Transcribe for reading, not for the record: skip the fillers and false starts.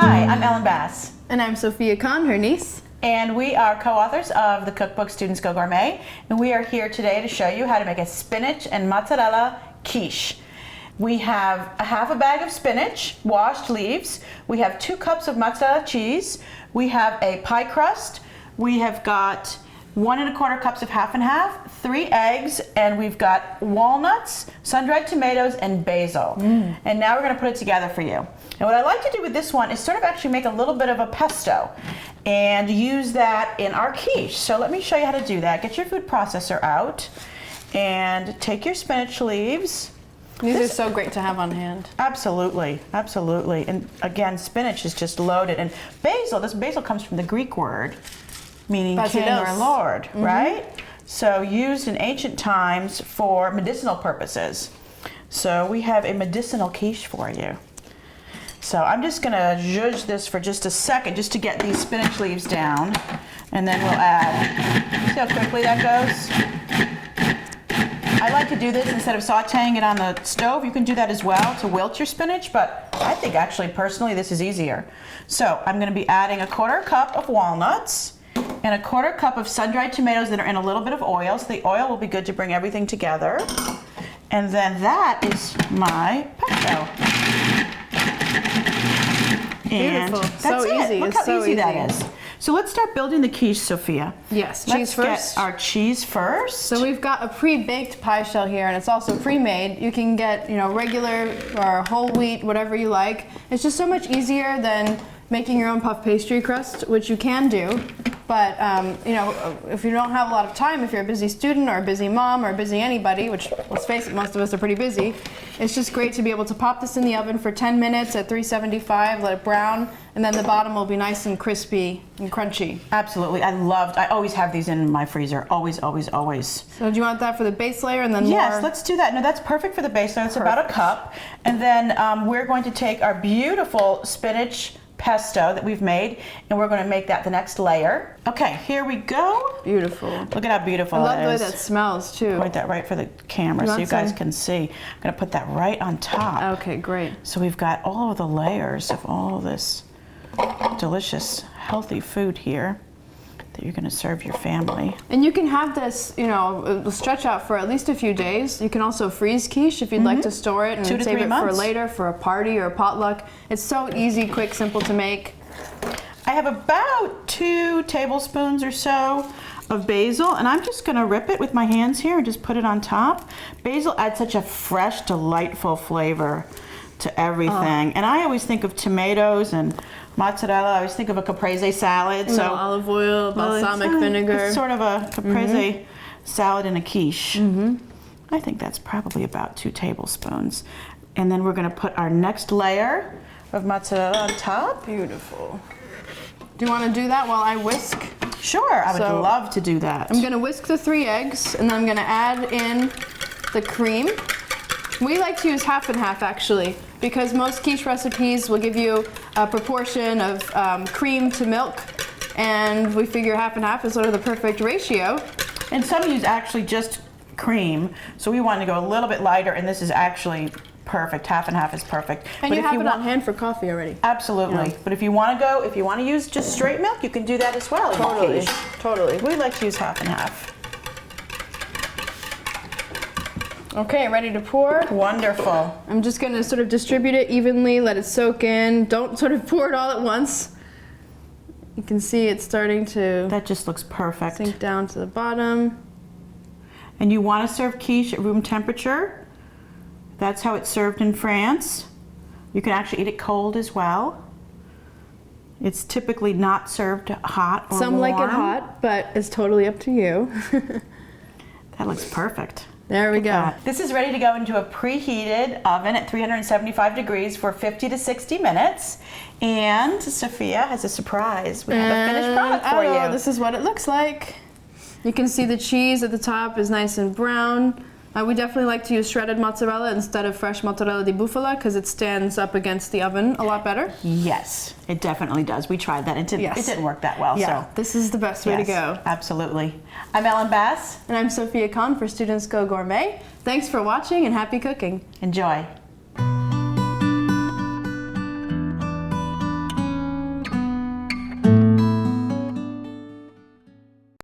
Hi, I'm Ellen Bass. And I'm Sophia Kahn, her niece. And we are co-authors of the cookbook Students Go Gourmet. And we are here today to show you how to make a spinach and mozzarella quiche. We have a half a bag of spinach, washed leaves. We have 2 cups of mozzarella cheese. We have a pie crust. We have got 1 1/4 cups of half and half, 3 eggs, and we've got walnuts, sun-dried tomatoes, and basil. And now we're going to put it together for you. And what I like to do with this one is sort of actually make a little bit of a pesto and use that in our quiche. So let me show you how to do that. Get your food processor out and take your spinach leaves. These are so great to have on hand. Absolutely, absolutely. And again, spinach is just loaded. And basil, this basil comes from the Greek word meaning king or lord, right? So used in ancient times for medicinal purposes. So we have a medicinal quiche for you. So I'm just gonna zhuzh this for just a second just to get these spinach leaves down, and then we'll add, see how quickly that goes? I like to do this instead of sauteing it on the stove. You can do that as well to wilt your spinach, but I think actually personally this is easier. So I'm gonna be adding a 1/4 cup of walnuts and a 1/4 cup of sun-dried tomatoes that are in a little bit of oil. So the oil will be good to bring everything together. And then that is my pesto. Beautiful. And that's so it. easy. Look how easy that is. So let's start building the quiche, Sophia. Yes, Let's cheese first. get our cheese first. So we've got a pre-baked pie shell here, and it's also pre-made. You can get, regular or whole wheat, whatever you like. It's just so much easier than making your own puff pastry crust, which you can do. But if you don't have a lot of time, if you're a busy student or a busy mom or a busy anybody, which let's face it, most of us are pretty busy, it's just great to be able to pop this in the oven for 10 minutes at 375, let it brown, and then the bottom will be nice and crispy and crunchy. Absolutely. I always have these in my freezer. Always, always, always. So do you want that for the base layer and then Yes, more? let's do that. No, that's perfect for the base layer. It's about a cup. And then we're going to take our beautiful spinach pesto that we've made, and we're going to make that the next layer. Okay, here we go. Beautiful. Look at how beautiful I love it the way is. that smells too. Point that right for the camera so you guys can see. I'm going to put that right on top. Okay, great. So we've got all of the layers of all this delicious, healthy food here that you're going to serve your family. And you can have this, stretch out for at least a few days. You can also freeze quiche if you'd like to store it and 2 to save 3 it months. for later for a party or a potluck. It's so easy, quick, simple to make. I have about 2 tablespoons or so of basil, and I'm just going to rip it with my hands here and just put it on top. Basil adds such a fresh, delightful flavor to everything. And I always think of tomatoes and mozzarella. I always think of a caprese salad. So olive oil, balsamic vinegar. It's sort of a caprese salad in a quiche. I think that's probably about 2 tablespoons. And then we're going to put our next layer of mozzarella on top. Beautiful. Do you want to do that while I whisk? Sure, I would love to do that. I'm going to whisk the 3 eggs, and then I'm going to add in the cream. We like to use half and half actually, because most quiche recipes will give you a proportion of cream to milk, and we figure half and half is sort of the perfect ratio. And some use actually just cream, so we wanted to go a little bit lighter, and this is actually perfect. Half and half is perfect. And but you have it on hand for coffee already. Absolutely. Yeah. But if you want to use just straight milk, you can do that as well. Totally. Totally. We like to use half and half. Okay, ready to pour? Wonderful. I'm just going to sort of distribute it evenly, let it soak in. Don't sort of pour it all at once. You can see it's starting to that just looks perfect. Sink down to the bottom. And you want to serve quiche at room temperature. That's how it's served in France. You can actually eat it cold as well. It's typically not served hot or Some warm. like it hot, but it's totally up to you. That looks perfect. There we go. This is ready to go into a preheated oven at 375 degrees for 50 to 60 minutes. And Sophia has a surprise. We have a finished product for you. This is what it looks like. You can see the cheese at the top is nice and brown. We definitely like to use shredded mozzarella instead of fresh mozzarella di bufala because it stands up against the oven a lot better. Yes, it definitely does. We tried that. It didn't work that well. Yeah, so. This is the best way to go. Absolutely. I'm Ellen Bass. And I'm Sophia Kahn for Students Go Gourmet. Thanks for watching and happy cooking. Enjoy.